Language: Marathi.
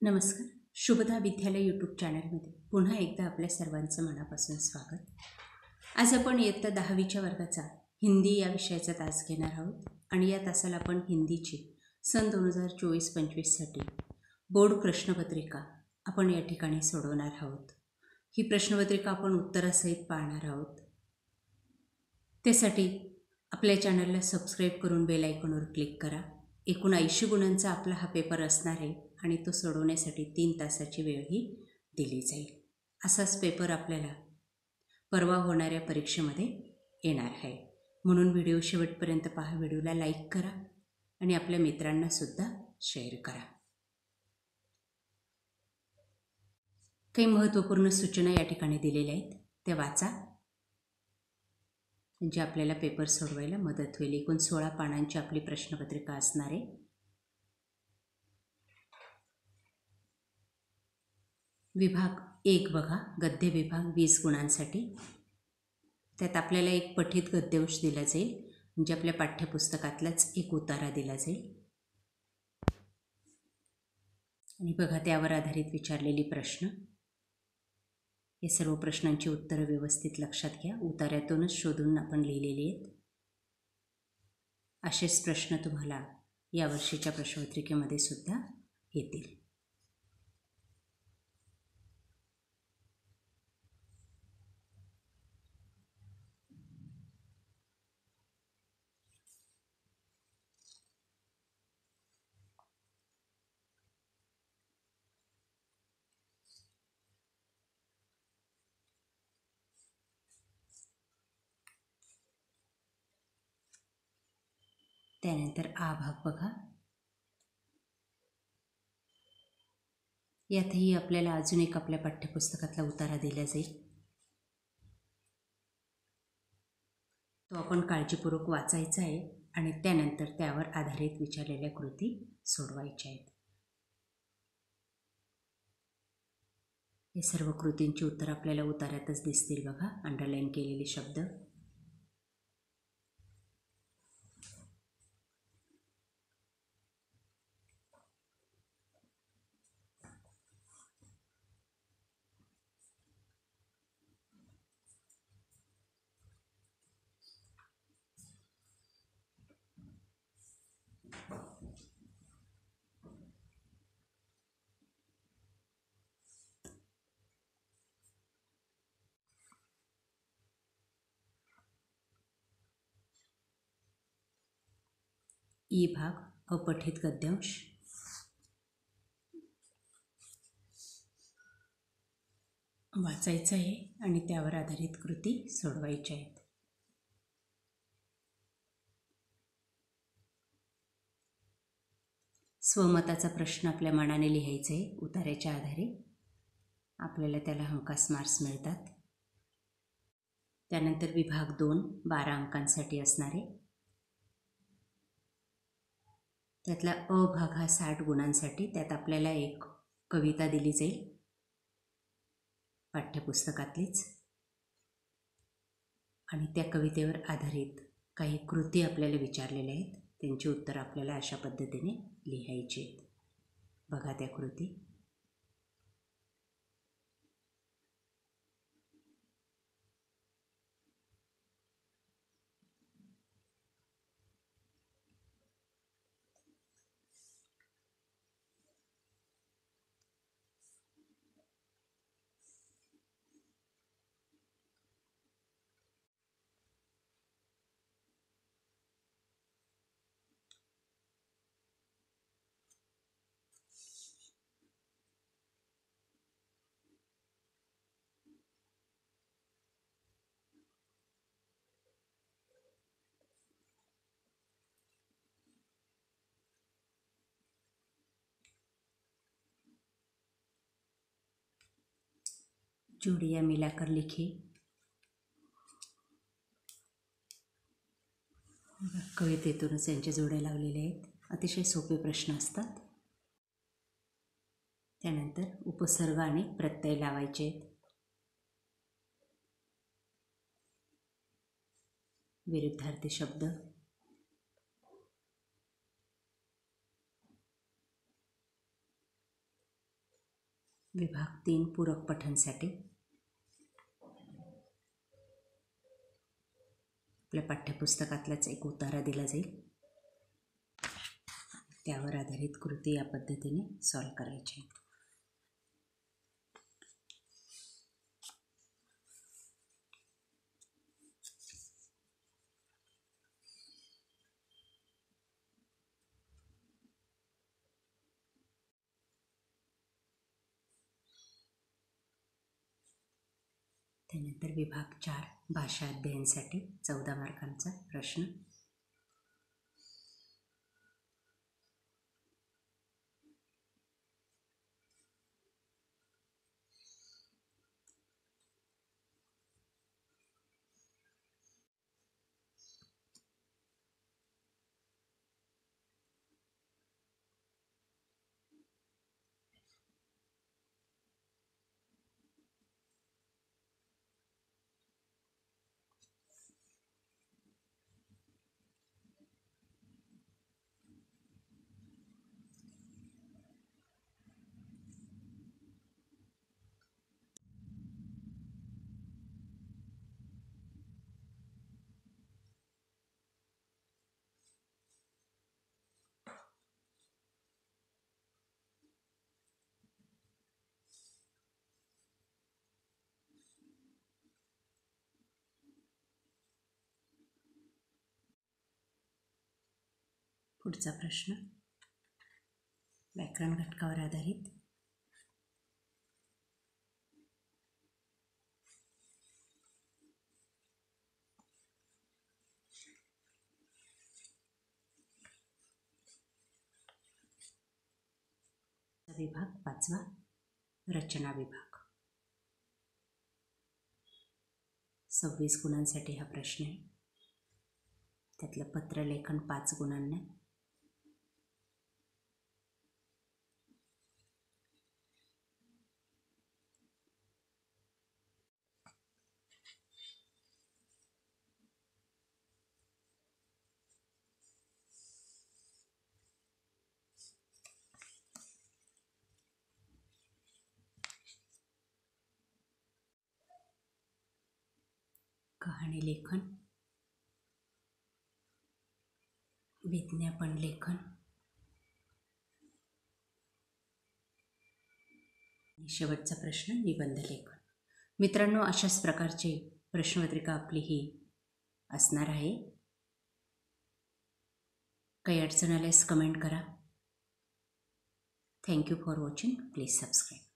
नमस्कार. शुभदा विद्यालय यूट्यूब चॅनलमध्ये पुन्हा एकदा आपल्या सर्वांचं मनापासून स्वागत. आज आपण इयत्ता 10वीच्या वर्गाचा हिंदी या विषयाचा तास घेणार आहोत आणि या तासाला आपण हिंदीची सन 2024-25साठी बोर्ड प्रश्नपत्रिका आपण या ठिकाणी सोडवणार आहोत. ही प्रश्नपत्रिका आपण उत्तरासहित पाहणार आहोत. त्यासाठी आपल्या चॅनलला सबस्क्राईब करून बेल आयकॉनवर क्लिक करा. एकूण 80 गुणांचा आपला हा पेपर असणार आहे आणि तो सोडवण्यासाठी 3 तासाची वेळही दिली जाईल. असाच पेपर आपल्याला परवा होणाऱ्या परीक्षेमध्ये येणार आहे. म्हणून व्हिडिओ शेवटपर्यंत पहा. व्हिडिओला लाईक करा आणि आपल्या मित्रांनासुद्धा शेअर करा. काही महत्त्वपूर्ण सूचना या ठिकाणी दिलेल्या आहेत, त्या वाचा. म्हणजे आपल्याला पेपर सोडवायला मदत होईल. एकूण 16 पानांची आपली प्रश्नपत्रिका असणार आहे. विभाग 1 बघा, गद्य विभाग 20 गुणांसाठी. त्यात आपल्याला एक पठित गद्यांश दिला जाईल, म्हणजे आपल्या पाठ्यपुस्तकातलाच एक उतारा दिला जाईल. आणि बघा, त्यावर आधारित विचारलेली प्रश्न. या सर्व प्रश्नांची उत्तरं व्यवस्थित लक्षात घ्या. उतार्यातूनच शोधून आपण लिहिलेली आहेत. असेच प्रश्न तुम्हाला यावर्षीच्या प्रश्नपत्रिकेमध्ये सुद्धा येतील. त्यानंतर आ भाग बघा. यातही आपल्याला अजून एक आपल्या पाठ्यपुस्तकातला उतारा दिला जाईल. तो आपण काळजीपूर्वक वाचायचा आहे आणि त्यानंतर त्यावर आधारित विचारलेल्या कृती सोडवायच्या आहेत. हे सर्व कृतींची उत्तरं आपल्याला उतार्यातच दिसतील बघा, अंडरलाईन केलेले शब्द. ई भाग, अपठित गद्यांश. वाचायचं आहे आणि त्यावर आधारित कृती सोडवायच्या आहेत. स्वमताचा प्रश्न आपल्या मनाने लिहायचा आहे. उतार्याच्या आधारे आपल्याला त्याला हमखास मार्क्स मिळतात. त्यानंतर विभाग 2 12 अंकांसाठी असणार आहे. त्यातला अ भाग हा 60 गुणांसाठी. त्यात आपल्याला एक कविता दिली जाईल, पाठ्यपुस्तकातलीच, आणि त्या कवितेवर आधारित काही कृती आपल्याला विचारलेल्या आहेत. त्यांची उत्तर आपल्याला अशा पद्धतीने लिहायची आहेत. बघा त्या कृती. जोडियां मिलाकर लिखे. कवितेतूनच यांच्या जोड्या लावलेल्या आहेत. अतिशय सोपे प्रश्न असतात. त्यानंतर उपसर्ग आणि प्रत्यय लावायचे आहेत. विरुद्धार्थी शब्द. विभाग 3 पूरक पठणसाठी आपल्या पाठ्यपुस्तकातलाच एक उतारा दिला जाईल, त्यावर आधारित कृती या पद्धतीने सॉल्व करायची. त्यानंतर विभाग 4 भाषा अध्ययनसाठी 14 मार्कांचा प्रश्न. पुढचा प्रश्न व्याकरण घटकावर आधारित. विभाग 5 रचना विभाग. 26 गुणांसाठी हा प्रश्न आहे. त्यातलं पत्रलेखन 5 गुणांना. कहाणी लेखन, विज्ञापन लेखन, शेवटचा प्रश्न निबंध लेखन. मित्रांनो, अशाच प्रकारची प्रश्नपत्रिका आपली ही असणार आहे. काही अडचण आल्यास कमेंट करा. Thank you for watching. Please subscribe.